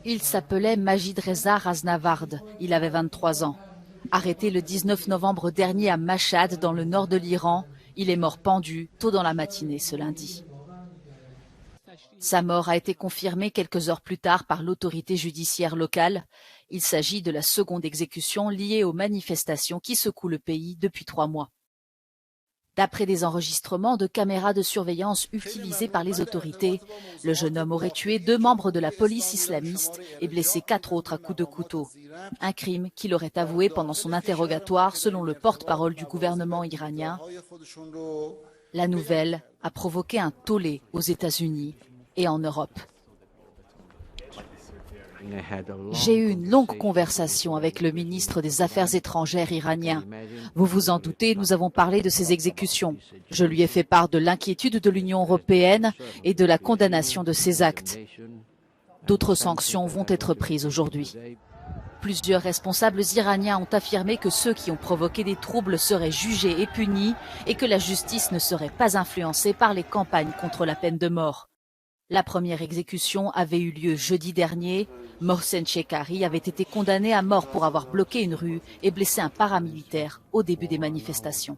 Il s'appelait Majid Reza Raznavard, il avait 23 ans. Arrêté le 19 novembre dernier à Mashhad, dans le nord de l'Iran, il est mort pendu tôt dans la matinée ce lundi. Sa mort a été confirmée quelques heures plus tard par l'autorité judiciaire locale. Il s'agit de la seconde exécution liée aux manifestations qui secouent le pays depuis 3 mois. D'après des enregistrements de caméras de surveillance utilisées par les autorités, le jeune homme aurait tué 2 membres de la police islamiste et blessé 4 autres à coups de couteau. Un crime qu'il aurait avoué pendant son interrogatoire selon le porte-parole du gouvernement iranien. La nouvelle a provoqué un tollé aux États-Unis et en Europe. J'ai eu une longue conversation avec le ministre des Affaires étrangères iranien. Vous vous en doutez, nous avons parlé de ces exécutions. Je lui ai fait part de l'inquiétude de l'Union européenne et de la condamnation de ces actes. D'autres sanctions vont être prises aujourd'hui. Plusieurs responsables iraniens ont affirmé que ceux qui ont provoqué des troubles seraient jugés et punis et que la justice ne serait pas influencée par les campagnes contre la peine de mort. La première exécution avait eu lieu jeudi dernier. Mohsen Shekari avait été condamné à mort pour avoir bloqué une rue et blessé un paramilitaire au début des manifestations.